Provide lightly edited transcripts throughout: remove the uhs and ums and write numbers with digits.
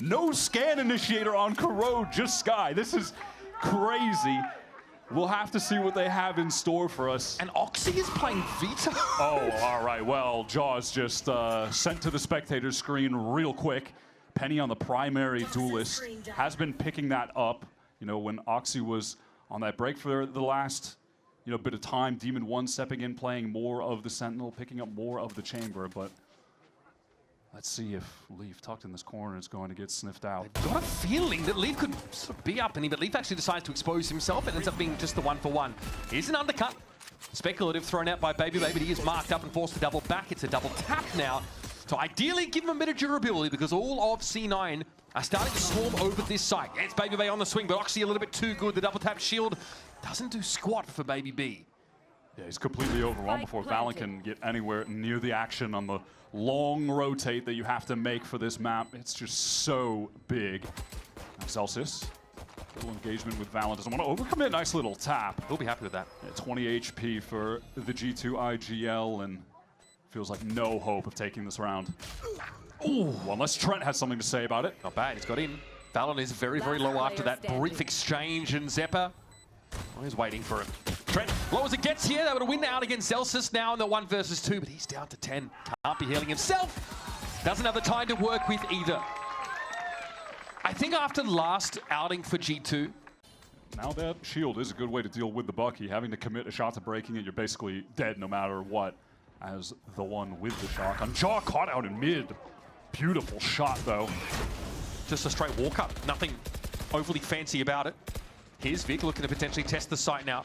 No scan initiator on Corrode, just Sky. This is crazy. We'll have to see what they have in store for us. And Oxy is playing Vita. Oh, all right. Well, Jaws just sent to the spectator screen real quick. Penny on the primary duelist has been picking that up. You know, when Oxy was on that break for the last, bit of time, Demon 1 stepping in, playing more of the Sentinel, picking up more of the Chamber, but let's see if Leaf, tucked in this corner, is going to get sniffed out. I've got a feeling that Leaf could sort of be up in him, but Leaf actually decides to expose himself. It ends up being just the 1-for-1. Here's an undercut. Speculative thrown out by Baby, but he is marked up and forced to double back. It's a double tap now. So ideally give him a bit of durability because all of C9 are starting to swarm over this site. It's Baby on the swing, but Oxy a little bit too good. The double tap shield doesn't do squat for Baby B. Yeah, he's completely overwhelmed before Valorant can get anywhere near the action on the long rotate that you have to make for this map. It's just so big. Celsius, little engagement with Valorant. Doesn't want to overcommit. Nice little tap. He'll be happy with that. Yeah, 20 HP for the G2 IGL, and feels like no hope of taking this round. Ooh, unless Trent has something to say about it. Not bad. He's got in. Valorant is very, very low after that brief exchange, and Zeppa, he's waiting for him. Trent, low as it gets here, they were to win out against Celsius now in the 1 versus 2, but he's down to 10. Can't be healing himself. Doesn't have the time to work with either. I think after last outing for G2, now that shield is a good way to deal with the Bucky. Having to commit a shot to breaking it, you're basically dead no matter what. As the one with the shock on Jaw, caught out in mid. Beautiful shot though. Just a straight walk up, nothing overly fancy about it. Here's Vic looking to potentially test the site now.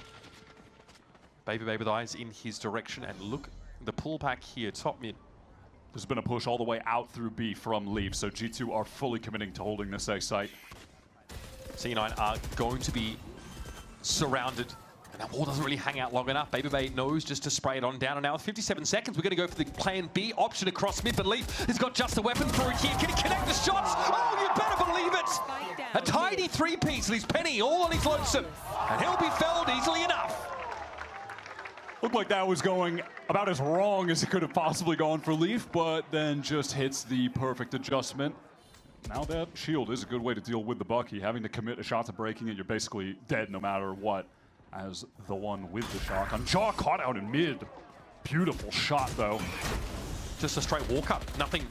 Baby with eyes in his direction, and look, the pullback here, top mid. There's been a push all the way out through B from Leaf, so G2 are fully committing to holding this A site. C9 are going to be surrounded, and that wall doesn't really hang out long enough. Baby knows just to spray it on down, and now with 57 seconds, we're going to go for the plan B option across mid, but Leaf has got just a weapon for it here. Can he connect the shots? Oh, you better believe it! A tidy 3-piece leaves Penny all on his lonesome, and he'll be felled easily enough. Looked like that was going about as wrong as it could have possibly gone for Leaf, but then just hits the perfect adjustment. Now that shield is a good way to deal with the Bucky. Having to commit a shot to breaking it, you're basically dead no matter what. As the one with the shock on Jaw, caught out in mid. Beautiful shot though. Just a straight walk up, nothing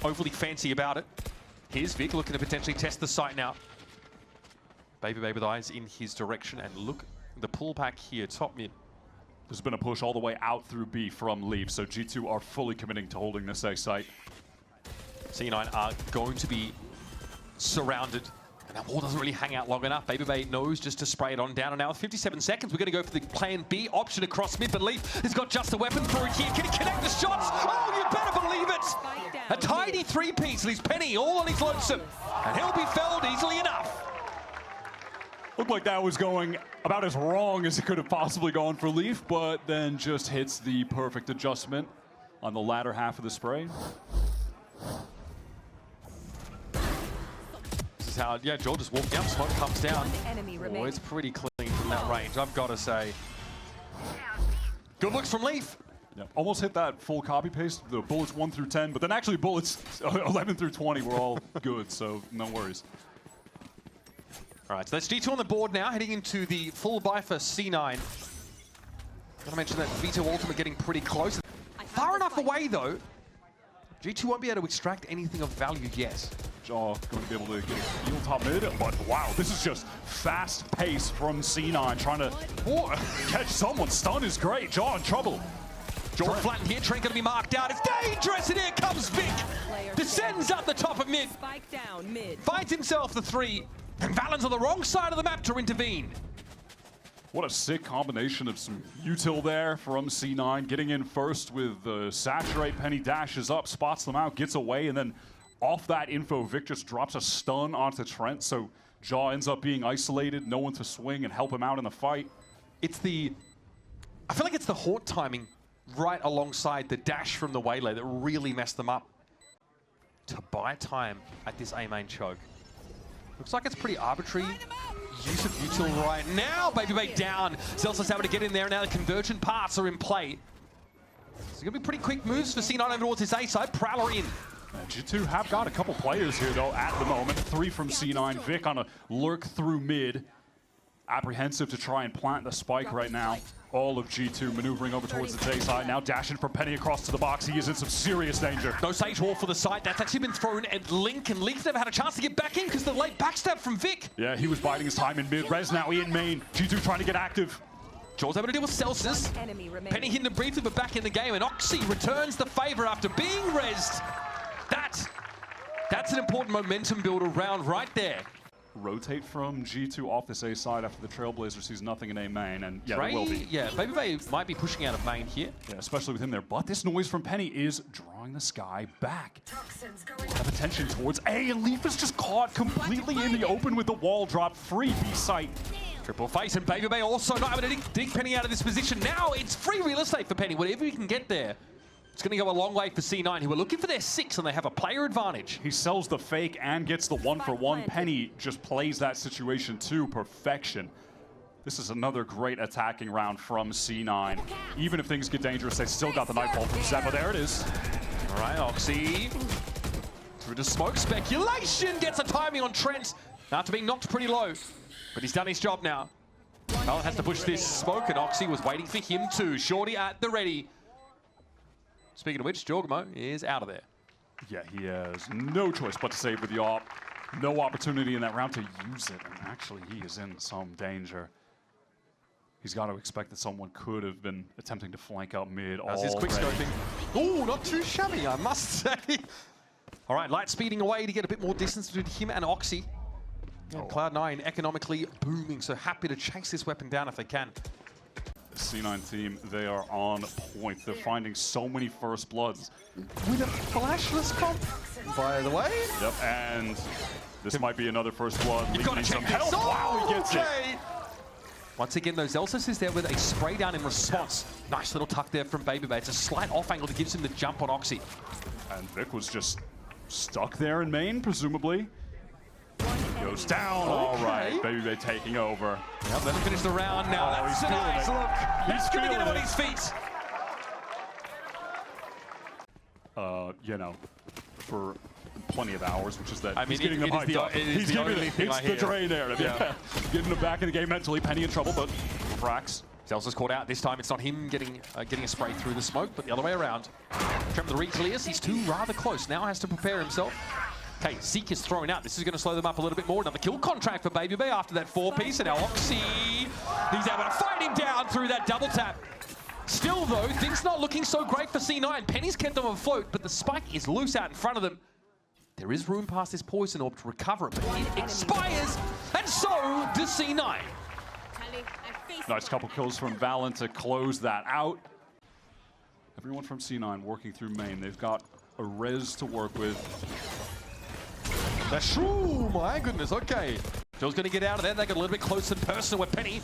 overly fancy about it. Here's Vic looking to potentially test the site now. Baby with eyes in his direction, and look, the pullback here, top mid. There's been a push all the way out through B from Leaf, so G2 are fully committing to holding this A site. C9 are going to be surrounded, and that wall doesn't really hang out long enough. Baby knows just to spray it on down, and now with 57 seconds, we're going to go for the plan B option across mid, but Leaf has got just a weapon for it here. Can he connect the shots? Oh, you better believe it! A tidy 3-piece leaves Penny all on his lonesome, and he'll be felled easily enough. Looked like that was going about as wrong as it could have possibly gone for Leaf, but then just hits the perfect adjustment on the latter half of the spray. This is how, yeah, Joel just walked up, smoke comes down. Oh, it's pretty clean from that range, I've got to say. Good looks from Leaf. Yep. Almost hit that full copy paste, the bullets 1 through 10, but then actually bullets 11 through 20 were all good, so no worries. All right, so that's G2 on the board now, heading into the full buy for C9. Gotta mention that Vito Ultimate getting pretty close. Far enough away, though. G2 won't be able to extract anything of value yet. Jaw going to be able to get a feel top mid, but wow, this is just fast pace from C9, trying to catch someone. Stun is great. Jaw in trouble. Joel flattened here, Trent gonna be marked out. It's dangerous, and here comes Vic. Descends up the top of mid. Spike down mid. Finds himself the 3. And Valon's on the wrong side of the map to intervene. What a sick combination of some util there from C9. Getting in first with the Saturate. Penny dashes up, spots them out, gets away, and then off that info, Vic just drops a stun onto Trent, so Jaw ends up being isolated, no one to swing and help him out in the fight. I feel like it's the Hort timing right alongside the dash from the Waylay that really messed them up. To buy time at this A main choke. Looks like it's pretty arbitrary use of util right now. Baby down. Celsius able to get in there, and now the convergent parts are in play. So it's going to be pretty quick moves for C9 over towards his A side. Prowler in. G2 have got a couple players here, though, at the moment. 3 from C9. Vic on a lurk through mid. Apprehensive to try and plant the spike right now. All of G2 maneuvering over towards the J side. Now dashing from Penny across to the box. He is in some serious danger. No Sage Wall for the site. That's actually been thrown at Link, and Link's never had a chance to get back in because the late backstab from Vic. Yeah, he was biding his time in mid. Res now in main. G2 trying to get active. Jaws able to deal with Celsius. Penny hitting him briefly, but back in the game, and Oxy returns the favor after being rezzed. That's an important momentum builder round right there. Rotate from G2 off this A side after the Trailblazer sees nothing in A main, and yeah, there will be. Yeah, Baby might be pushing out of main here. Yeah, especially with him there. But this noise from Penny is drawing the Sky back. Have attention towards A, and Leaf is just caught completely in the open with the wall drop. Free B site. Triple face, and Baby also not able to dig Penny out of this position. Now it's free real estate for Penny. Whatever he can get there, it's going to go a long way for C9, who are looking for their 6, and they have a player advantage. He sells the fake and gets the 1-for-1. Penny just plays that situation to perfection. This is another great attacking round from C9. Even if things get dangerous, they still got the Nightfall from Zeppo. There it is. All right, Oxy. Through the smoke. Speculation gets a timing on Trent after being knocked pretty low. But he's done his job now. Valorant has to push this smoke, and Oxy was waiting for him too. Shorty at the ready. Speaking of which, Jorgamo is out of there. Yeah, he has no choice but to save with the op. No opportunity in that round to use it, and actually he is in some danger. He's got to expect that someone could have been attempting to flank out mid already. That's his quick scoping. Oh, not too shabby, I must say. All right, Light speeding away to get a bit more distance between him and Oxy. And Cloud9 economically booming, so happy to chase this weapon down if they can. The C9 team, they are on point. They're finding so many first bloods. With a flashless comp, by the way. Yep, and this might be another first blood. You've got to check help. this. Wow, he gets it. Once again, though, Zelsis is there with a spray down in response. Nice little tuck there from Baby. It's a slight off angle that gives him the jump on Oxy. And Vic was just stuck there in main, presumably. Goes down. All right, Baby taking over. Yep, let him finish the round now. That's a nice look. He's going to get him on his feet. You know, for plenty of hours, which is that I mean, he's getting them hyped up. He's giving it's the Dre narrative. Yeah. Getting them back in the game mentally. Penny in trouble, but Frax. Zelsa's caught out. This time it's not him getting a spray through the smoke, but the other way around. Trevor the re-clears. He's too rather close. Now has to prepare himself. Okay, Zeke is thrown out. This is going to slow them up a little bit more. Another kill contract for Baby Bay after that 4-piece. And now Oxy, he's able to fight him down through that double tap. Still, though, things not looking so great for C9. Penny's kept them afloat, but the spike is loose out in front of them. There is room past this poison orb to recover it, but it expires, and so does C9. Nice couple kills from Valen to close that out. Everyone from C9 working through main. They've got a res to work with. That's true, my goodness, okay. Joe's going to get out of there. They got a little bit close and personal with Penny.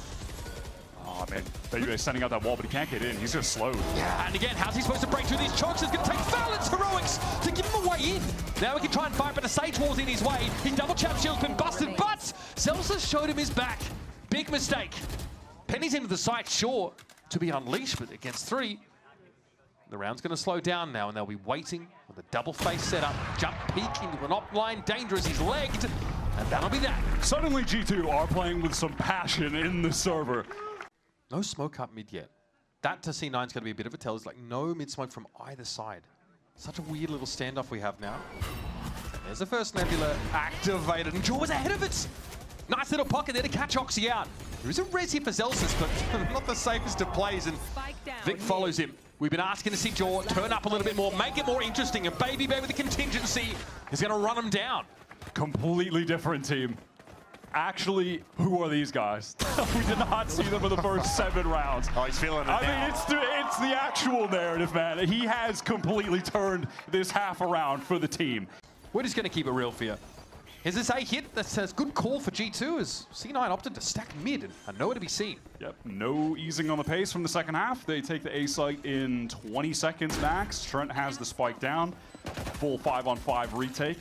Oh, man. Baby's sending out that wall, but he can't get in. He's just slowed. Yeah, and again, how's he supposed to break through these chokes? It's going to take Valen's heroics to give him a way in. Now we can try and fight, but the Sage Wall's in his way. His double chap shield's been busted, but Celsius showed him his back. Big mistake. Penny's into the site, sure, to be unleashed, but against 3. The round's going to slow down now, and they'll be waiting with a double face setup. Jump peek into an op line, dangerous, he's legged, and that'll be that. Suddenly G2 are playing with some passion in the server. No smoke up mid yet. That to C9 is going to be a bit of a tell. It's like no mid smoke from either side. Such a weird little standoff we have now. And there's the first Nebula activated, and Jaws ahead of it. Nice little pocket there to catch Oxy out. There is a res here for Zelsis, but not the safest of plays, and Vic follows him. We've been asking to see Jaw turn up a little bit more, make it more interesting, and Baby Bay with the contingency is going to run him down. Completely different team. Actually, who are these guys? We did not see them in the first 7 rounds. Oh, he's feeling it now. I mean, it's the actual narrative, man. He has completely turned this half around for the team. We're just going to keep it real for you. Here's this A hit that says good call for G2 as C9 opted to stack mid and nowhere to be seen. Yep, no easing on the pace from the second half. They take the A site in 20 seconds max. Trent has the spike down. Full 5-on-5 retake.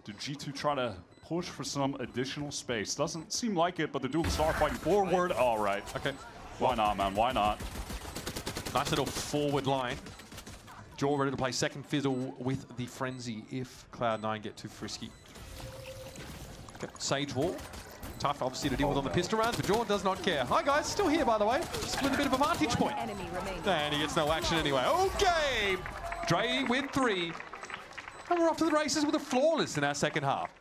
Did G2 try to push for some additional space? Doesn't seem like it, but the dual star fighting forward. All right. Okay. Why not, man? Why not? Nice little forward line. Jaw ready to play second fiddle with the Frenzy if Cloud9 get too frisky. Okay, Sage Wall. Tough, obviously, to deal with on the pistol rounds, but Jaw does not care. Hi, guys. Still here, by the way. Just with a bit of a vantage point. And he gets no action anyway. Okay! Dre with 3. And we're off to the races with a flawless in our second half.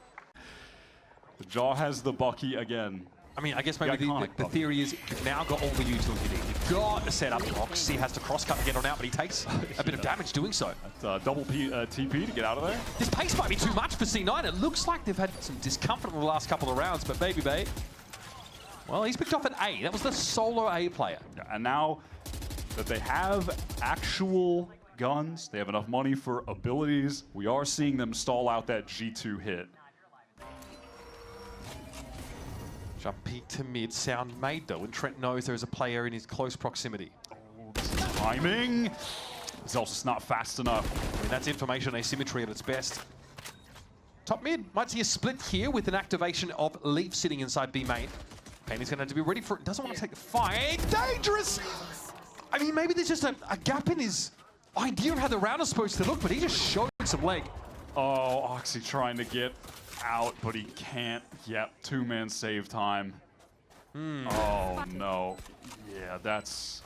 The Jaw has the Bucky again. I mean, I guess maybe the theory is you've now got all the utility you need. You've got a setup. Roxy has to cross-cut to get on out, but he takes a bit of damage doing so. Double TP to get out of there. This pace might be too much for C9. It looks like they've had some discomfort in the last couple of rounds, but Baby Bay, well, he's picked off an A. That was the solo A player. Yeah, and now that they have actual guns, they have enough money for abilities, we are seeing them stall out that G2 hit. Jump peak to mid, sound made though, and Trent knows there's a player in his close proximity. Oh, timing! Zelsis not fast enough. I mean, that's information asymmetry at its best. Top mid might see a split here with an activation of Leaf sitting inside B main. Penny's going to have to be ready for it. Doesn't want to take the fight. Dangerous! I mean, maybe there's just a gap in his idea of how the round is supposed to look, but he just showed some leg. Oh, Oxy trying to get out, but he can't. Yep, 2-man save time. Oh, no. Yeah, that's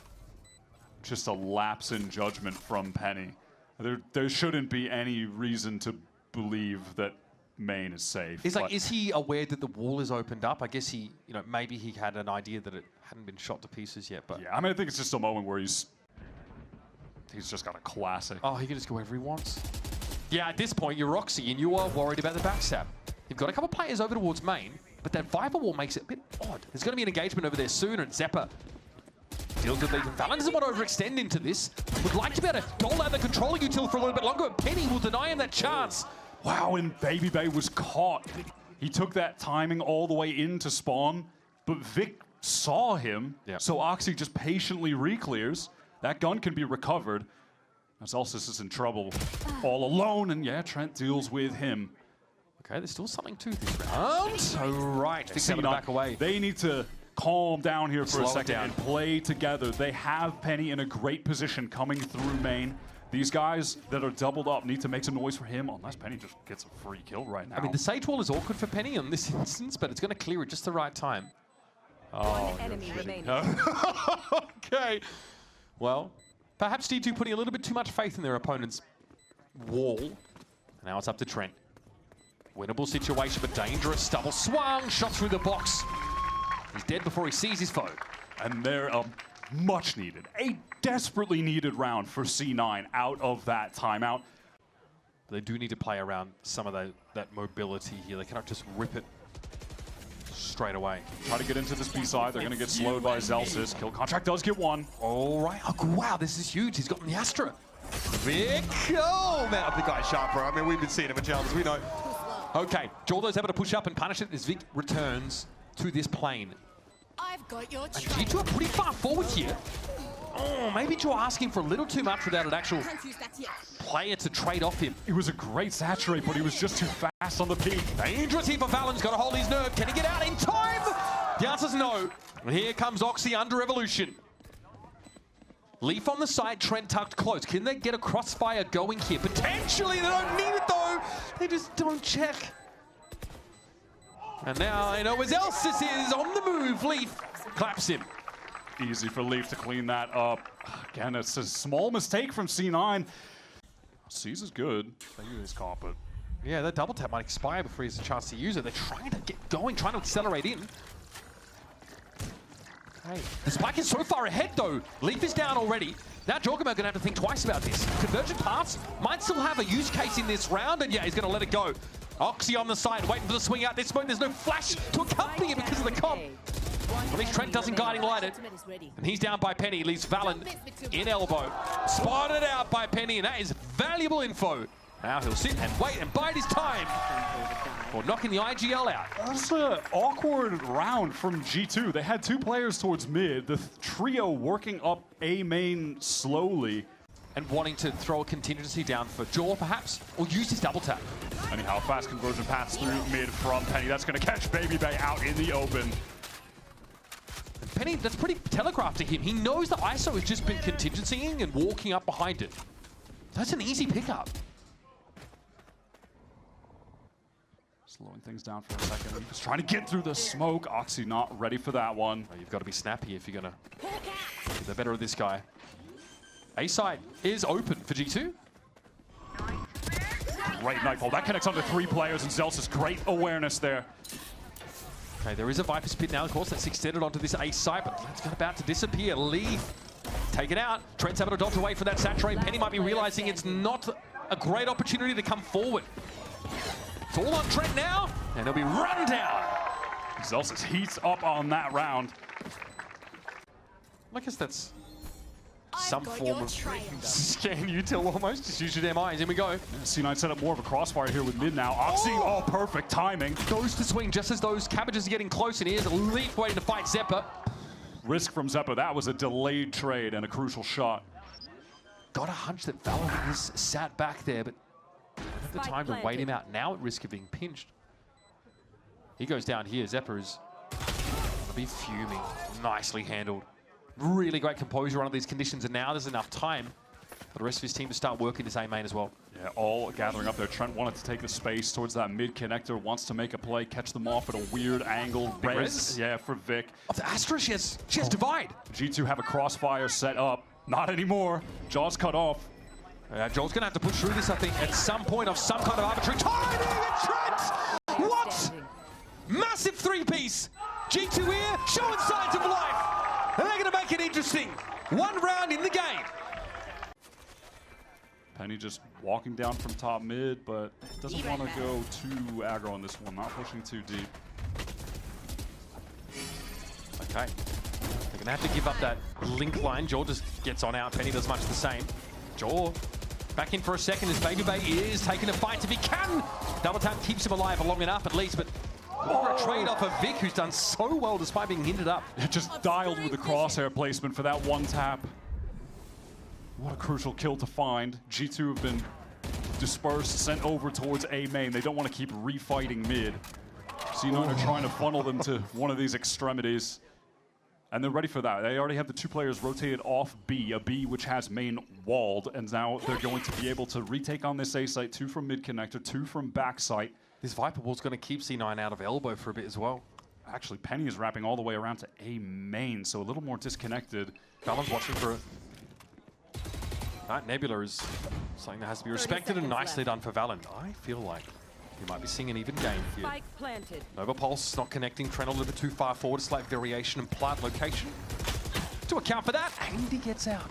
just a lapse in judgment from Penny. There shouldn't be any reason to believe that main is safe. It's like, is he aware that the wall is opened up? I guess he, you know, maybe he had an idea that it hadn't been shot to pieces yet, but... Yeah, I mean, I think it's just a moment where he's just got a classic. Oh, he can just go wherever he wants. Yeah, at this point, you're Roxy, and you are worried about the backstab. You've got a couple players over towards main, but that Viper wall makes it a bit odd. There's going to be an engagement over there soon, and Zeppa deals with Legion. Valorant doesn't want to overextend into this. Would like to be able to dole out the controller util for a little bit longer, but Penny will deny him that chance. Wow, and Baby Bay was caught. He took that timing all the way into spawn, but Vic saw him, so Oxy just patiently re-clears. That gun can be recovered. Zelsis is in trouble all alone, and yeah, Trent deals with him. Okay, there's still something to this round. So right, Vic's able to back away. They need to calm down here for a second and play together. They have Penny in a great position coming through main. These guys that are doubled up need to make some noise for him, unless Penny just gets a free kill right now. I mean, the Sage Wall is awkward for Penny in this instance, but it's going to clear it just the right time. One enemy remaining. Okay. Well, perhaps D2 putting a little bit too much faith in their opponent's wall. Now it's up to Trent. Winnable situation, but dangerous. Double swung, shot through the box. He's dead before he sees his foe. And they're much needed, a desperately needed round for C9 out of that timeout. They do need to play around some of that mobility here. They cannot just rip it straight away. Try to get into this B side. They're going to get slowed by Zelsis. Kill contract does get one. All right. Oh, wow, this is huge. He's gotten the Astra. Vic. Oh, man, the guy's sharp, bro. I mean, we've been seeing him in challenges. We know. Okay, Jordo's able to push up and punish it as Vic returns to this plane. I've got your and G2 are pretty far forward here. Oh, maybe you're asking for a little too much without an actual player to trade off him. It was a great saturate, but he was just too fast on the peak. Dangerous here for Valon's got to hold his nerve. Can he get out in time? The answer's no. And here comes Oxy under Evolution. Leaf on the side, Trent tucked close. Can they get a crossfire going here? Potentially, they don't need it though. They just don't check. And now I know where Zelsis is on the move. Leaf claps him. Easy for Leaf to clean that up. Again, it's a small mistake from C9. Caesar's good. They use his comp, but yeah, that double tap might expire before he has a chance to use it. They're trying to get going, trying to accelerate in. Hey. The spike is so far ahead though. Leaf is down already. Now Jorgamo gonna have to think twice about this. Convergent paths might still have a use case in this round, and yeah, he's gonna let it go. Oxy on the side, waiting for the swing out. This moment, there's no flash to accompany it because of the comp. At least Trent doesn't guiding light it. And he's down by Penny, leaves Valen in elbow. Spotted out by Penny, and that is valuable info. Now he'll sit and wait and bide his time for knocking the IGL out. That's an awkward round from G2. They had two players towards mid, the trio working up A main slowly. And wanting to throw a contingency down for Jaw, perhaps, or use his double tap. Anyhow, fast conversion pass through mid from Penny. That's going to catch Baby Bay out in the open. And Penny, that's pretty telegraphed to him. He knows that ISO has just been contingencying and walking up behind it. That's an easy pickup. Slowing things down for a second. He was trying to get through the smoke. Oxy not ready for that one. Oh, you've got to be snappy if you're going to get the better of this guy. A side is open for G2. Great Nightfall. That connects onto 3 players, and Zelsa's great awareness there. Okay, there is a Viper's Pit now, of course, that's extended onto this A side, but it's about to disappear. Lee, take it out. Trent's having to dodge away for that saturate. Penny might be realizing it's not a great opportunity to come forward. It's all on Trent now, and he'll be run down. Zelsa's heats up on that round. I guess that's some got form your of trail. scan util almost. Just use your damn eyes. Here we go. C9 set up more of a crossfire here with mid now. Oxy, oh, perfect timing. Goes to swing just as those cabbages are getting close, and here's Leaf waiting to fight Zeppa. Risk from Zeppa. That was a delayed trade and a crucial shot. Got a hunch that Valorant is sat back there, but don't have the time to wait him out. Now at risk of being pinched. He goes down here. Zeppa is gonna be fuming. Nicely handled. Really great composure under these conditions, and now there's enough time for the rest of his team to start working his A main as well. Yeah, all gathering up there. Trent wanted to take the space towards that mid connector, wants to make a play, catch them off at a weird angle. Res? Yeah, for Vic. Off the Astra, she has divide. G2 have a crossfire set up. Not anymore. Jaws cut off. Joel's going to have to push through this, I think, at some point of some kind of arbitrary timing. And Trent! What? Massive 3-piece. G2 here, showing signs of life. And they're going to make it interesting. 1 round in the game. Penny just walking down from top mid, but doesn't want to go too aggro on this one. Not pushing too deep. Okay. They're going to have to give up that link line. Jaw just gets on out. Penny does much the same. Jaw back in for a second as Baby Bay is taking a fight if he can. Double tap keeps him alive long enough at least, but a trade off of Vic, who's done so well despite being hindered up. It just dialed with the crosshair placement for that one tap. What a crucial kill to find. G2 have been dispersed, sent over towards A main. They don't want to keep refighting mid. C9 are trying to funnel them to one of these extremities. And they're ready for that. They already have the 2 players rotated off B, a B which has main walled, and now they're going to be able to retake on this A site, 2 from mid connector, 2 from back site. This Viper Wall's going to keep C9 out of elbow for a bit as well. Actually, Penny is wrapping all the way around to A main, so a little more disconnected. Fallon's watching for it. That Nebula is something that has to be respected and nicely done for Valen. I feel like we might be seeing an even game here. Spike planted. Nova Pulse not connecting. Trent a little bit too far forward. A slight variation in plant location. To account for that, and he gets out.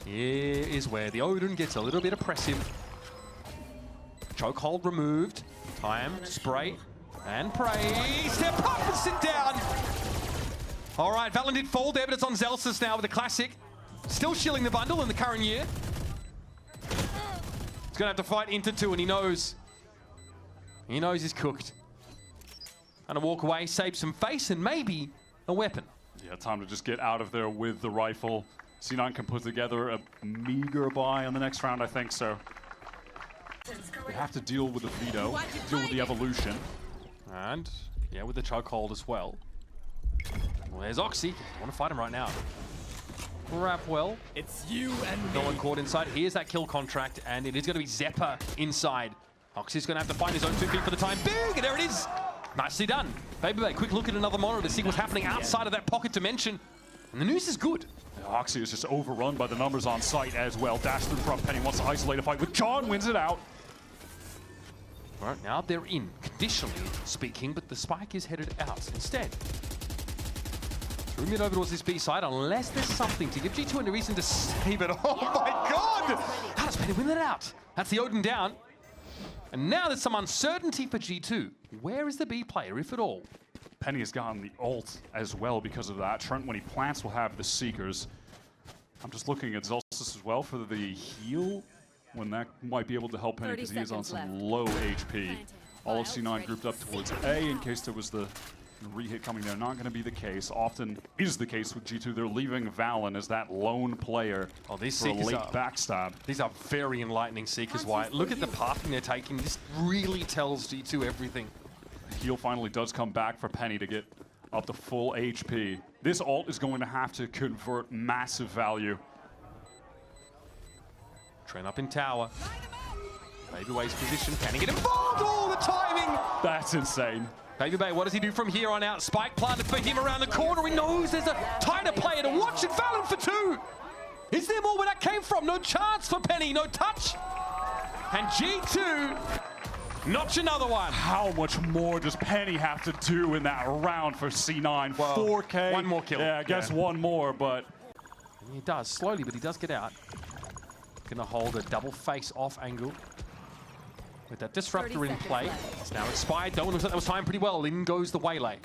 Here is where the Odin gets a little bit oppressive. Chokehold removed. Time, spray, and pray. Step up and sit down. All right, Valen did fall there, but it's on Zelsas now with the classic. Still shielding the bundle in the current year. He's going to have to fight into 2, and he knows. He knows he's cooked. Gonna walk away, save some face, and maybe a weapon. Yeah, time to just get out of there with the rifle. C9 can put together a meager buy on the next round, I think so. They have to deal with the veto, deal with the evolution. And, yeah, with the chokehold as well. Well, there's Oxy. I want to fight him right now. Wrap well. It's you and No me. one caught inside. Here's that kill contract, and it is going to be Zeppa inside. Oxy's going to have to find his own 2 feet for the time being, and there it is. Nicely done. Baby Bay, quick look at another monitor to see what's happening outside of that pocket dimension. And the news is good. Oxy is just overrun by the numbers on site as well. Dash through front. Penny wants to isolate a fight, but John wins it out. All right, now they're in, conditionally speaking, but the spike is headed out instead. Through mid over towards this B side, unless there's something to give G2 a reason to save it. Oh my God! How does Penny win that out? That's the Odin down. And now there's some uncertainty for G2. Where is the B player, if at all? Penny has gotten the ult as well because of that. Trent, when he plants, will have the Seekers. I'm just looking at Zelsis as well for the heal, when that might be able to help Penny because he is on some low HP. All of C9 grouped up towards A in case there was the re-hit coming there. Not going to be the case. Often is the case with G2. They're leaving Valen as that lone player for a late backstab. These are very enlightening Seekers, Wyatt. Look at the pathing they're taking. This really tells G2 everything. Heal finally does come back for Penny to get up to full HP. This ult is going to have to convert massive value. Trent up in tower. Babybay's position. Can he get involved? Oh, the timing! That's insane. Baby Bay, what does he do from here on out? Spike planted for him around the corner. He knows there's a tighter player to watch it. Valorant for 2. Is there more where that came from? No chance for Penny. No touch. And G2 notch another one. How much more does Penny have to do in that round for C9? Well, 4K. One more kill. Yeah, I guess one more, but... He does, slowly, but he does get out. Gonna hold a double face-off angle. With that disruptor in play. It's now expired. Doan looks like that was timed pretty well. In goes the waylay.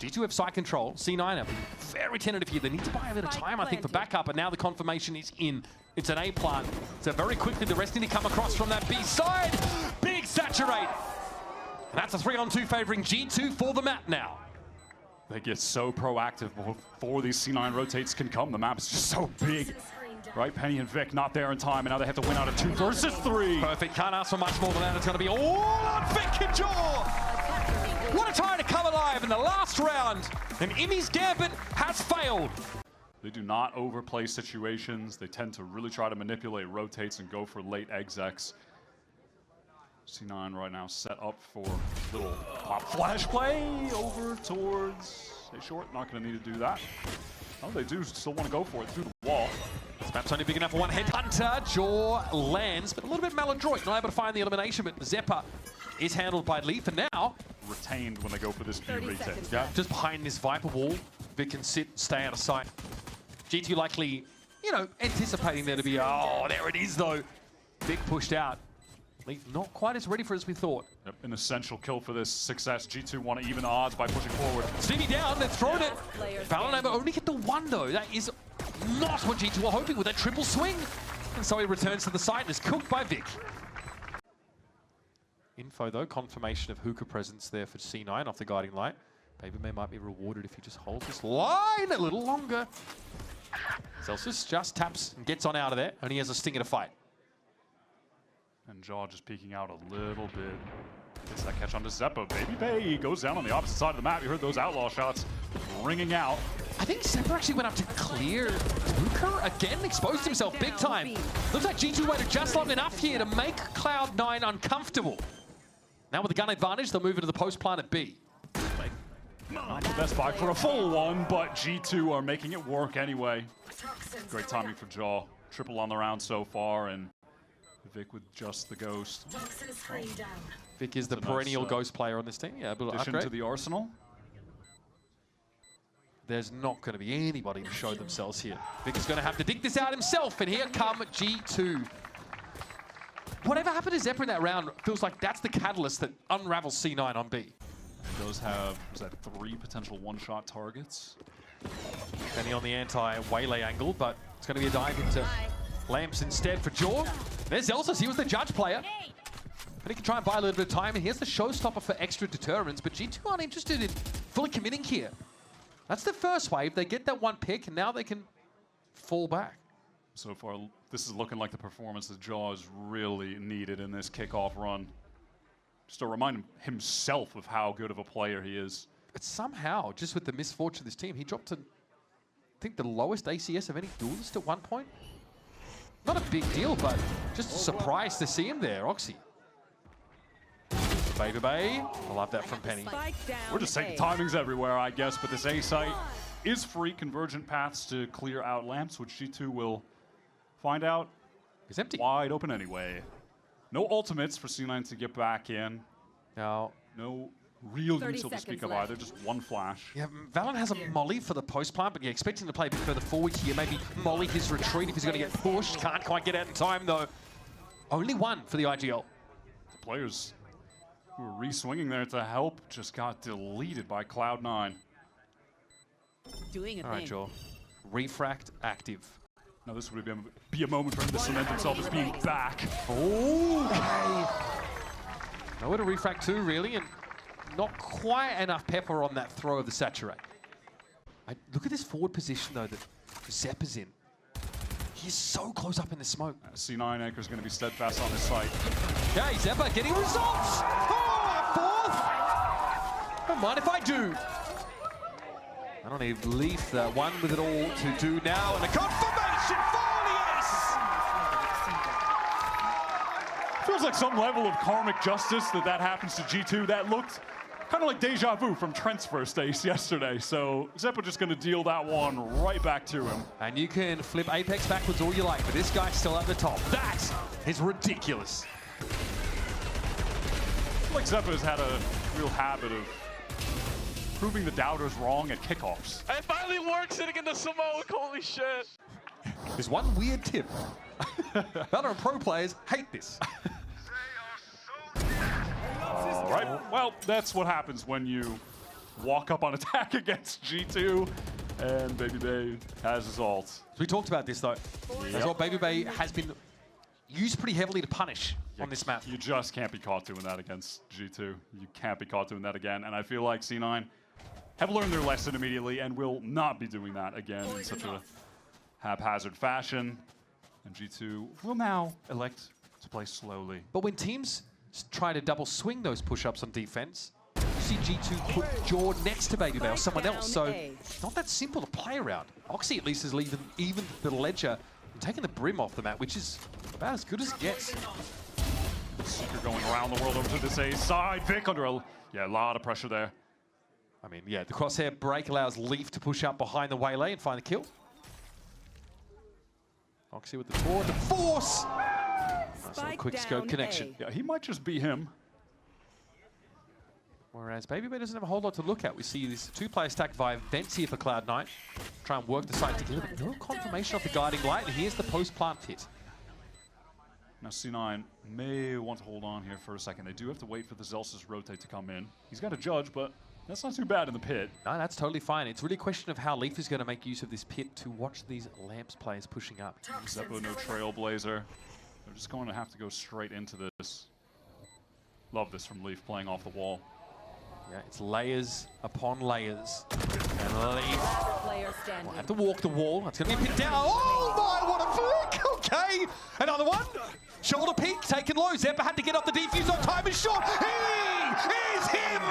G2 have side control. C9 have been very tentative here. They need to buy a bit of time, I think, for backup, but now the confirmation is in. It's an A plant. So very quickly, the rest need to come across from that B side. Big saturate. And that's a 3-on-2 favoring G2 for the map now. They get so proactive before these C9 rotates can come. The map is just so big. Right, Penny and Vic not there in time, and now they have to win out of 2 versus 3. Perfect, can't ask for much more than that. It's going to be all on Vic and Jaw. What a time to come alive in the last round, and Imi's gambit has failed. They do not overplay situations. They tend to really try to manipulate rotates and go for late execs. C9 right now set up for little pop flash play over towards A short. Not going to need to do that. Oh, they do still want to go for it through the wall. This map's only big enough for one headhunter. Jaw lands, but a little bit maladroit. Not able to find the elimination, but Zeppa is handled by Leaf, and now retained when they go for this B retake. Yeah, just behind this Viper wall, Vic can sit, stay out of sight. G2 likely, you know, anticipating there to be, oh, there it is though. Vic pushed out. Leaf not quite as ready for it as we thought. Yep, an essential kill for this success. G2 want to even odds by pushing forward. Stevie down, they've thrown it. Valorant only hit the 1 though. That is not what G2 were hoping with that triple swing. And so he returns to the site and is cooked by Vic. Info though, confirmation of hookah presence there for C9 off the guiding light. Baby May might be rewarded if he just holds this line a little longer. Celsius just taps and gets on out of there, and he has a stinger to fight. And Jaw just peeking out a little bit. Gets that catch onto Zeppa. Baby Bay, he goes down on the opposite side of the map. You heard those outlaw shots ringing out. I think Zeppa actually went up to clear Hookah again, exposed himself big time. Looks like G2 waited just long enough here to make Cloud9 uncomfortable. Now with the gun advantage, they'll move into the post plant at B. Not the best buy for a full one, but G2 are making it work anyway. Great timing for Jaw. Triple on the round so far, and Vic with just the ghost. Vic is the perennial ghost player on this team. Yeah, but addition to the arsenal. There's not going to be anybody to show themselves here. Vic is going to have to dig this out himself, and here come G2. Whatever happened to Zeppa in that round feels like that's the catalyst that unravels C9 on B. Those have, is that 3 potential one-shot targets? Penny on the anti-waylay angle, but it's going to be a dive into Lamps instead for Jaw. There's Elsus, he was the judge player. But he can try and buy a little bit of time, and here's the showstopper for extra deterrents, but G2 aren't interested in fully committing here. That's the first wave. They get that 1 pick, and now they can fall back. So far, this is looking like the performance that Jaw is really needed in this kickoff run. Just to remind himself of how good of a player he is. But somehow, just with the misfortune of this team, he dropped to, I think, the lowest ACS of any duelist at one point. Not a big deal, but just surprised to see him there, Oxy. Baby Bay, I love that from Penny. We're just taking timings everywhere, I guess, but this A site is free. Convergent paths to clear out Lamps, which G2 will find out. It's empty. Wide open anyway. No ultimates for C9 to get back in. Now, no real util to speak of either, just 1 flash. Yeah, Valorant has a molly for the post plant, but you're expecting to play a bit further forward here. Maybe molly his retreat if he's going to get pushed. Can't quite get out in time, though. Only 1 for the IGL. The players who were re-swinging there to help just got deleted by Cloud9. Doing a All right, Joel. Refract active. Now this would be a moment for him to cement himself as being back. Okay. Nowhere to refract 2, really, and not quite enough pepper on that throw of the saturate. Look at this forward position, though, that Zeppa's in. He's so close up in the smoke. C9 Anchor's going to be steadfast on his site. Okay, Zeppa getting results! Oh, 4th! Don't mind if I do. I don't need Leaf, the one with it all to do now, and the confirmation for the ace! like some level of karmic justice that happens to G2. That looked kind of like deja vu from Trent's first ace yesterday. So Zeppo just going to deal that one right back to him. And you can flip Apex backwards all you like, but this guy's still at the top. That is ridiculous. I feel like Zeppo's had a real habit of proving the doubters wrong at kickoffs. It finally works sitting in the smoke, holy shit. There's one weird tip. Valorant pro players hate this. All right, well, that's what happens when you walk up on attack against G2, and Baby Bay has his ult. So we talked about this, though. As well, Baby Bay has been used pretty heavily to punish on this map. You just can't be caught doing that against G2. You can't be caught doing that again, and I feel like C9 have learned their lesson immediately and will not be doing that again in such a haphazard fashion. And G2 will now elect to play slowly. But when teams try to double swing those push-ups on defense, you see G2 put Jaw next to Baby Bay or someone else, so it's not that simple to play around. Oxy at least has even the ledger and taking the brim off the mat, which is about as good as it gets. Seeker going around the world over to this A side. Vic under a lot of pressure there. I mean, yeah, the crosshair break allows Leaf to push up behind the waylay and find the kill. Oxy with the tour, the force! Nice little quick scope connection. Yeah, he might just be him. Whereas Baby Bay doesn't have a whole lot to look at. We see this two-player stack via Vents here for Cloud9. Try and work the side together, but no confirmation of the guiding light. And here's the post-plant hit. Now C9 may want to hold on here for a second. They do have to wait for the Zelsis rotate to come in. He's got a judge, but that's not too bad in the pit. No, that's totally fine. It's really a question of how Leaf is going to make use of this pit to watch these Lamps players pushing up. Zeppo, no Trailblazer. They're just going to have to go straight into this. Love this from Leaf playing off the wall. Yeah, it's layers upon layers. And Leaf will have to walk the wall. That's going to be pinned down. Oh my, what a flick! Okay, another one. Shoulder peak, taken low. Zeppo had to get off the defuse on time is short. He is him!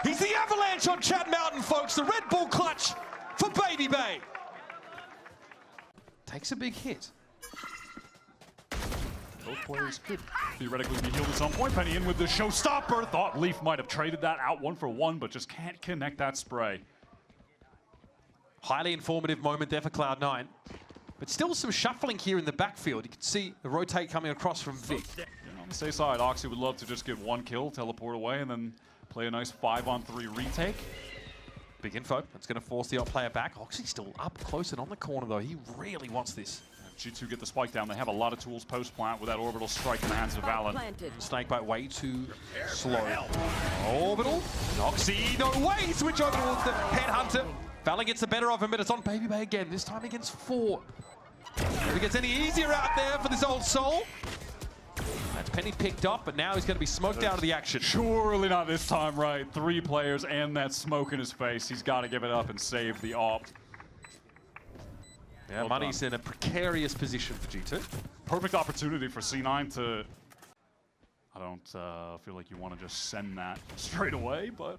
He's the avalanche on Chad Mountain, folks. The Red Bull clutch for Baby Bay. Takes a big hit. Both players could theoretically be healed at some point. Penny in with the showstopper. Thought Leaf might have traded that out 1-for-1, but just can't connect that spray. Highly informative moment there for Cloud9. But still some shuffling here in the backfield. You can see the rotate coming across from Vic. And on the safe side, Oxy would love to just get one kill, teleport away, and then play a nice 5-on-3 retake. Big info. That's going to force the player back. Oxy's still up close and on the corner, though. He really wants this. G2 get the spike down. They have a lot of tools post-plant with that orbital strike in the hands of Valen. Snakebite way too slow. Orbital. Oxy, no way! Switch over towards the Headhunter. Valen gets the better of him, but it's on Baby Bay again. This time against 4. If it gets any easier out there for this old soul. That's Penny picked up, but now he's going to be smoked out of the action. Surely not this time, right? 3 players and that smoke in his face. He's got to give it up and save the op. Yeah, Money's in a precarious position for G2. Perfect opportunity for C9 to... I don't feel like you want to just send that straight away, but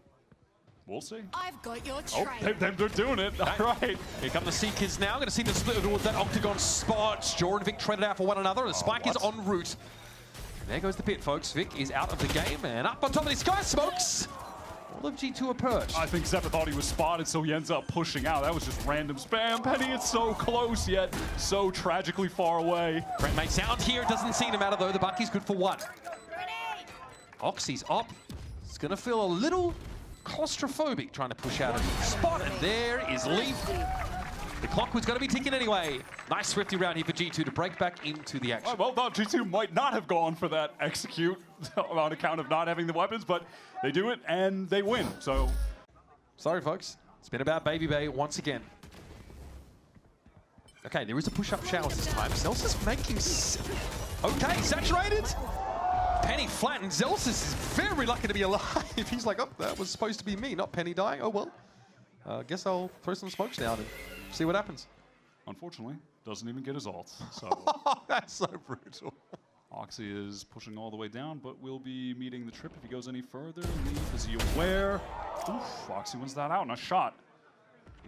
we'll see. I've got your trail. Oh, they're doing it. All right. Here come the Seekers now. Going to see them split towards that Octagon spot. Jaw and Vic traded out for one another. The spike is en route. And there goes the pit, folks. Vic is out of the game, and up on top of these sky smokes. All of G2 are perched. I think Zeppo thought he was spotted, so he ends up pushing out. That was just random spam. Penny, it's so close, yet so tragically far away. Brent makes sound here. Doesn't see him out of though. The Bucky's good for 1. Oxy's up. It's going to feel a little claustrophobic trying to push out of the spot, and there is Leaf. The clock was going to be ticking anyway. Nice swifty round here for G2 to break back into the action. Well, thought G2 might not have gone for that execute on account of not having the weapons, but they do it and they win. So, sorry, folks. It's been about Baby Bay once again. Okay, there is a push-up showers this time. Zelsis making... Okay, saturated. Penny flattened. Zelsis is very lucky to be alive. He's like, oh, that was supposed to be me, not Penny dying. Oh, well. Guess I'll throw some smokes down and see what happens. Unfortunately, doesn't even get his ult. So that's so brutal. Oxy is pushing all the way down, but will be meeting the trip if he goes any further. Leaf, is he aware? Oof, Oxy wins that out. Nice shot.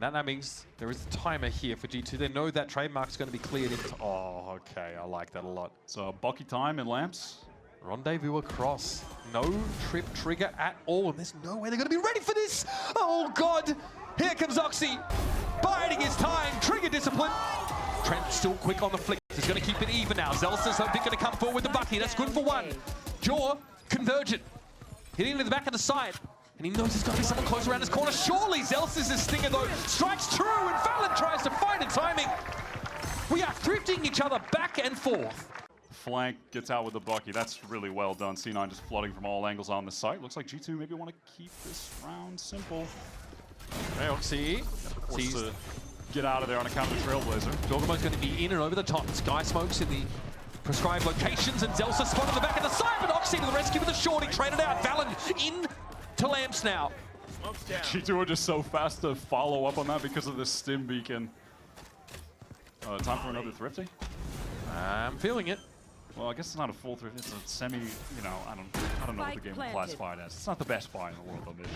And that means there is a timer here for G2. They know that trademark's going to be cleared into... Oh, okay. I like that a lot. So Bucky time in Lamps. Rendezvous across. No trip trigger at all. And there's no way they're going to be ready for this. Oh, God. Here comes Oxy. Biding his time. Trigger discipline. Trent still quick on the flick. He's going to keep it even now. Zelsa's going to come forward with the Bucky. That's good for one. Jaw, convergent. Hitting into the back of the side. And he knows there's got to be someone close around his corner. Surely Zelsa's stinger, though, strikes true. And Valorant tries to find a timing. We are thrifting each other back and forth. Flank gets out with the Bucky. That's really well done. C9 just flooding from all angles on the site. Looks like G2 maybe want to keep this round simple. Okay, Oxy Wants to get out of there on account of the Trailblazer. Dorgamo's going to be in and over the top. Sky smokes in the prescribed locations, and Zelsa spot on the back of the side, but Oxy to the rescue with a shorty. Traded out. Valen in to Lamps now. G2 are just so fast to follow up on that because of the stim beacon. Time for another thrifty? I'm feeling it. Well, I guess it's not a full thrift. It's a semi, you know, I don't know what the game will classify it as. It's not the best buy in the world, though, maybe.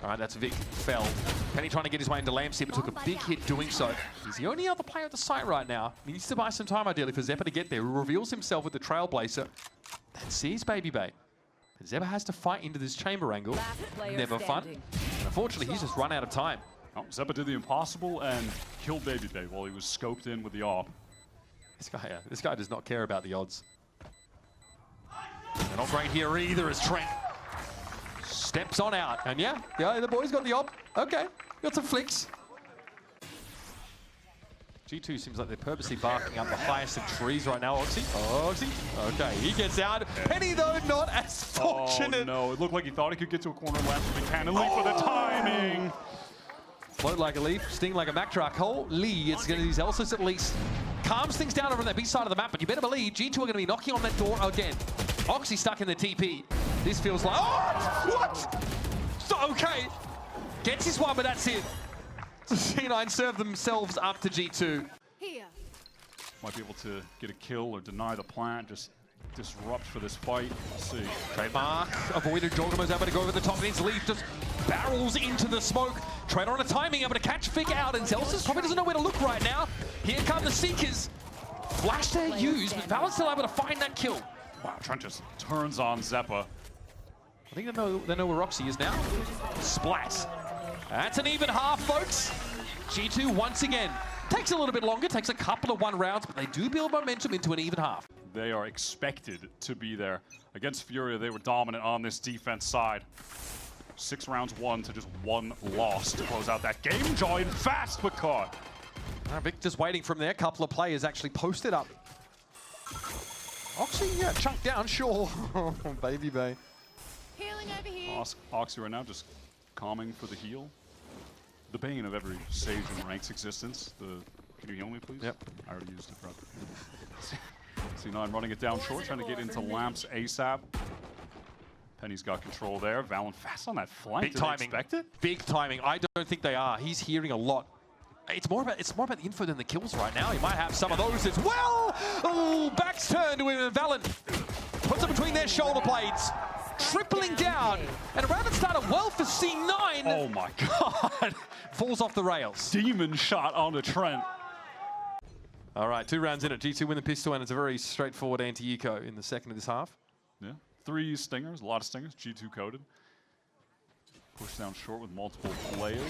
All right, that's Vic. Fell. Penny trying to get his way into Lamps here, but took a big hit doing so. He's the only other player at the site right now. He needs to buy some time, ideally, for Zeppa to get there. He reveals himself with the Trailblazer. That sees Baby Bay. But Zeppa has to fight into this chamber angle. Never fun. And unfortunately, he's just run out of time. Oh, Zeppa did the impossible and killed Baby Bay while he was scoped in with the AWP. This guy does not care about the odds. And not great here either as Trent steps on out. And yeah, the boy's got the op. Okay, got some flicks. G2 seems like they're purposely barking up the highest of trees right now. Oxy. Oxy. Okay, he gets out. Penny, though, not as fortunate. Oh, no. It looked like he thought he could get to a corner left with the cannon leap for the timing. Float like a leaf, sting like a Mack truck. Holy, it's going to use Elsis at least. Calms things down over on that B side of the map, but you better believe G2 are going to be knocking on that door again. Oxy stuck in the TP. This feels like... Oh! What? So, okay. Gets his one, but that's it. C9 serve themselves up to G2. Here. Might be able to get a kill or deny the plant, just disrupt for this fight. Let's see. Trademark avoided. Jorgamo's able to go over the top. Needs Leaf just barrels into the smoke. Trade on a timing, able to catch Fig out, and Zelsis probably doesn't know where to look right now. Here come the Seekers. Flash there used, but Val's still able to find that kill. Wow, Trent just turns on Zeppa. I think they know where Roxy is now. Splat. That's an even half, folks. G2 once again. Takes a little bit longer, takes a couple of 1 rounds, but they do build momentum into an even half. They are expected to be there. Against FURIA, they were dominant on this defense side. 6 rounds won to just 1 loss to close out that game. Joined fast but caught. Vic just waiting from there. A couple of players actually posted up. Oxy, yeah, chunked down, sure. Baby Bay. Healing over here. Oxy right now just calming for the heal. The bane of every Sage in Rank's existence. Can you heal me, please? Yep. I already used it, bro. C9 running it down short, trying to get into Lamps ASAP. Penny's got control there. Valen fast on that flank. Big timing. Expect it? Big timing. I don't think they are. He's hearing a lot. It's more about the info than the kills right now. He might have some of those as well. Oh, back's turned to him. Valen puts it between their shoulder blades. Tripling down. And a round that started well for C9. Oh my god. Falls off the rails. Demon shot onto Trent. All right, 2 rounds in it. G2 win the pistol, and it's a very straightforward anti-eco in the second of this half. Yeah, 3 stingers, a lot of stingers. G2 coded. Push down short with multiple players.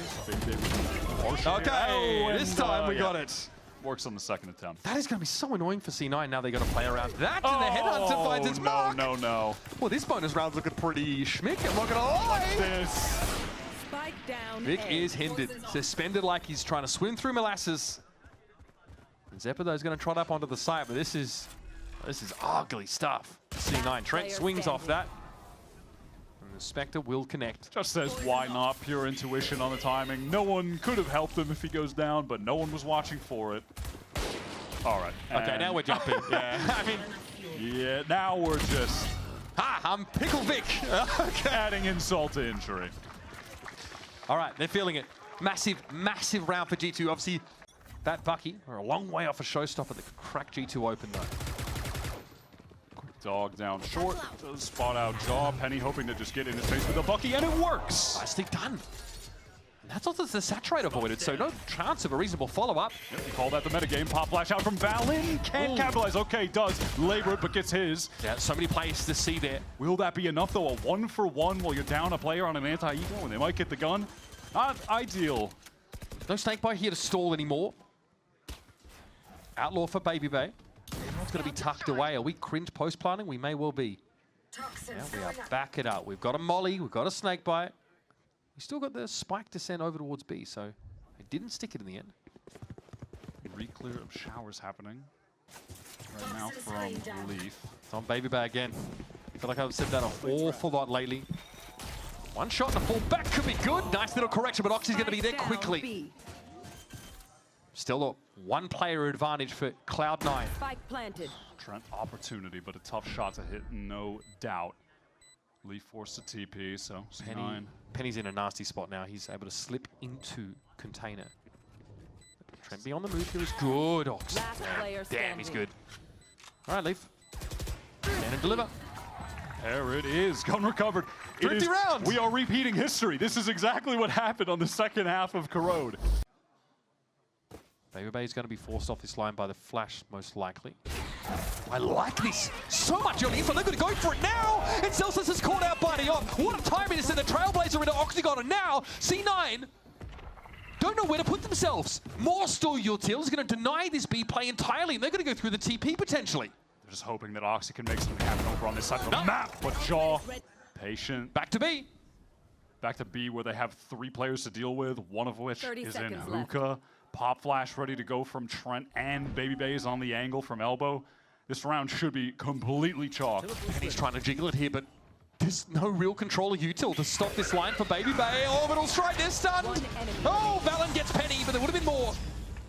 Okay, this time we got it. Works on the second attempt. That is going to be so annoying for C9. Now they got to play around that, and the Headhunter finds its mark. No. Well, this bonus round's looking pretty schmick. I'm not going to lie. This. Spike down. Vic is hindered, suspended like he's trying to swim through molasses. And Zeppa, though, is going to trot up onto the side, but this is ugly stuff. C9. Trent swings off that. And the Spectre will connect. Just says, why not? Pure intuition on the timing. No one could have helped him if he goes down, but no one was watching for it. All right. Okay, now we're jumping. Yeah, I mean... Yeah, now we're just... I'm Pickle Vic. Okay. Adding insult to injury. All right, they're feeling it. Massive, massive round for G2. Obviously, that Bucky, we're a long way off a showstopper that could crack G2 open, though. Dog down short, does spot out Jaw. Penny hoping to just get in his face with a Bucky, and it works! Nicely done. That's also the saturator avoided, so no chance of a reasonable follow-up. Yep, you call that the metagame. Pop flash out from Valin. Can't capitalize. Okay, does. Labor it, but gets his. Yeah, so many plays to see there. Will that be enough, though? A 1-for-1 while you're down a player on an anti-eco, and they might get the gun? Not ideal. No snakebite here to stall anymore. Outlaw for Baby Bay. Everyone's going to be tucked away. Are we cringe post-planting? We may well be. Yeah, we are back it up. We've got a molly. We've got a snakebite. We still got the spike descent over towards B, so they didn't stick it in the end. Re-clear of showers happening right now from Leaf. It's on Baby Bay again. I feel like I've said that an awful lot lately. One shot and a fall back could be good. Nice little correction, but Oxy's going to be there quickly. Still a one-player advantage for Cloud9. Spike planted. Trent opportunity, but a tough shot to hit, no doubt. Leaf forced to TP, so C9. Penny's in a nasty spot now. He's able to slip into container. Trent be on the move here is good. Ox. Damn, he's good. All right, Leaf. Stand and deliver. There it is. Gun recovered. 50 rounds. We are repeating history. This is exactly what happened on the second half of Corrode. Baby Bay is going to be forced off this line by the flash, most likely. I like this so much early info. They're going to go for it now. And Celsius is caught out by the off. What a timing to send the Trailblazer into Octagon. And now C9 don't know where to put themselves. More still Util is going to deny this B play entirely. And they're going to go through the TP potentially. They're just hoping that Oxy can make something happen over on this side of the map. But Jaw, patient. Back to B. Back to B where they have 3 players to deal with, one of which is in Hookah. Left. Pop flash ready to go from Trent, and Baby Bay is on the angle from Elbow. This round should be completely chalk. And he's trying to jiggle it here, but there's no real control of Util to stop this line for Baby Bay. Orbital strike, they're stunned. Oh, Valen gets Penny, but there would have been more.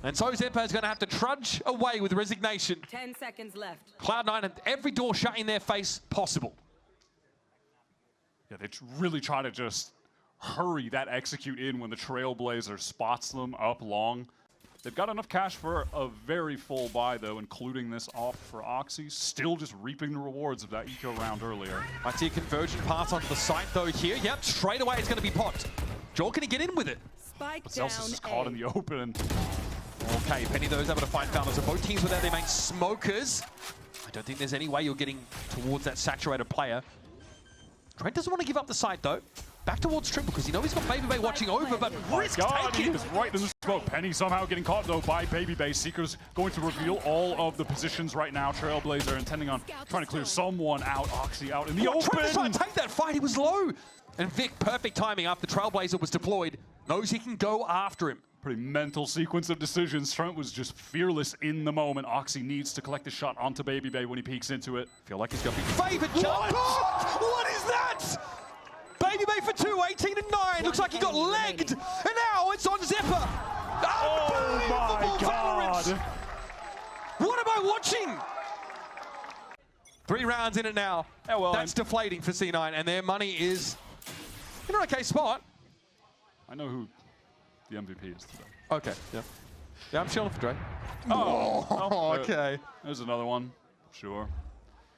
And so Zeppa is going to have to trudge away with resignation. 10 seconds left. Cloud9 had every door shut in their face possible. Yeah, they really try to just hurry that execute in when the Trailblazer spots them up long. They've got enough cash for a very full buy, though, including this off for Oxy. Still just reaping the rewards of that eco round earlier. Might see a conversion pass onto the site, though, here. Yep, straight away it's going to be popped. Joel, can he get in with it? Spike But down Celsius is caught in the open. Okay, Penny, though, is able to find Founders. So both teams were there. They make smokers. I don't think there's any way you're getting towards that saturated player. Trent doesn't want to give up the site, though. Back towards triple, because you know he's got Baby Bay watching over, but risk taking. He's right in the smoke. Penny somehow getting caught, though, by Baby Bay. Seeker's going to reveal all of the positions right now. Trailblazer intending on trying to clear someone out. Oxy out in the open. Trent was trying to take that fight. He was low. And Vic, perfect timing after Trailblazer was deployed. Knows he can go after him. Pretty mental sequence of decisions. Trent was just fearless in the moment. Oxy needs to collect a shot onto Baby Bay when he peeks into it. Feel like he's going to be favored. What is that? Baby Bay for 2, 18 and 9. Looks like he got legged. And now it's on Zeppa. Oh my God. Valorant. What am I watching? 3 rounds in it now. Yeah, well, that's deflating for C9. And their money is in an okay spot. I know who the MVP is today. Okay, yeah. Yeah, I'm chilling for Dre. Oh, okay. There's another one. Sure.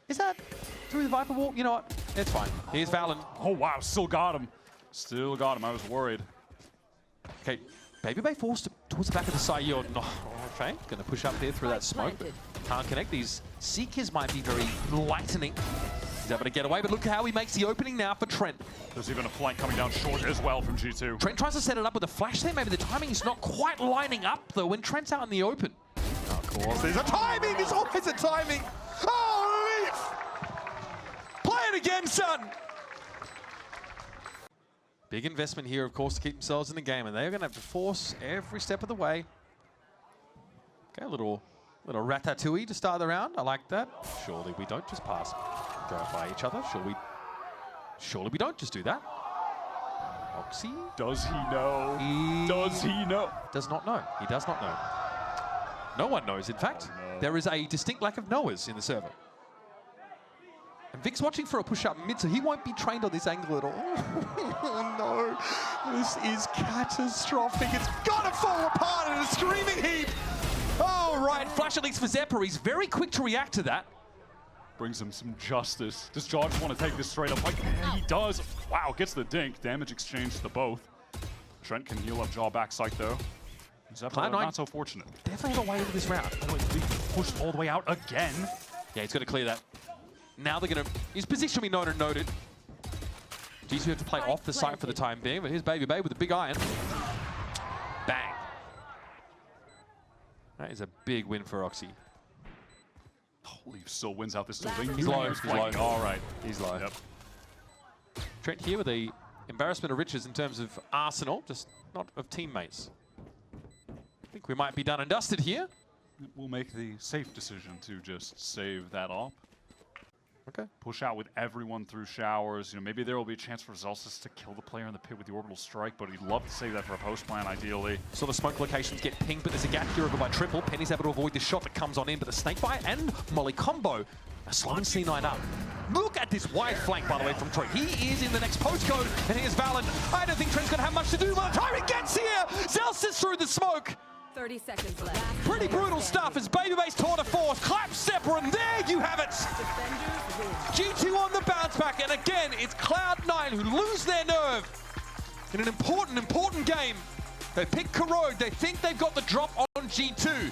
Is that through the Viper Wall? You know what? It's fine. Here's Valen. Oh, wow. Still got him. Still got him. I was worried. Okay. Baby Bay forced towards the back of the side. You're not okay. Going to push up there through that smoke. But can't connect. These Seekers might be very lightening. He's able to get away, but look how he makes the opening now for Trent. There's even a flank coming down short as well from G2. Trent tries to set it up with a flash there. Maybe the timing is not quite lining up, though, when Trent's out in the open. Of course, there's a timing. There's always a timing. Oh, Leaf! Play it again, son! Big investment here, of course, to keep themselves in the game, and they're going to have to force every step of the way. Okay, a little ratatouille to start the round. I like that. Surely we don't just pass, go by each other. Surely we don't just do that. Oxy? Does he know? Does he know? Does not know. He does not know. No one knows, in fact. No. There is a distinct lack of knowers in the server. And Vic's watching for a push-up mid, so he won't be trained on this angle at all. Oh, no. This is catastrophic. It's got to fall apart in a screaming heap. Oh, right. Flash at least for Zeppa. He's very quick to react to that. Brings him some justice. Does George want to take this straight up? Like, he does. Wow, gets the dink. Damage exchange to both. Trent can heal up Jaw backside though. Zeppelin Cloud9 not so fortunate. definitely have a way into this round. Pushed all the way out again. Yeah, he's got to clear that. Now they're going to... His position will be known and noted. G2 have to play off the site for the time being, but here's Baby Babe with a big iron. Bang. That is a big win for Oxy. Leaf still wins out this Last thing. He's low. He's low. All right. He's low. Yep. Trent here with a embarrassment of riches in terms of arsenal, just not of teammates. I think we might be done and dusted here. We'll make the safe decision to just save that op. Okay. Push out with everyone through showers. You know, maybe there will be a chance for Zelsis to kill the player in the pit with the orbital strike, but he'd love to save that for a post plan, ideally. So the smoke locations get pinged, but there's a gap here over by Triple. Penny's able to avoid the shot that comes on in, but the Snakebite and Molly combo are slowing C9 up. Look at this wide flank, by the way, from Trent. He is in the next postcode, and here's Valorant. I don't think Trent's going to have much to do by the time he gets here. Zelsis through the smoke. 30 seconds left. Pretty brutal stuff as Babyface tour de force. Clap stepper, and there you have it. Defenders win. G2 on the bounce back, and again, it's Cloud9 who lose their nerve in an important game. They pick Corrode. They think they've got the drop on G2.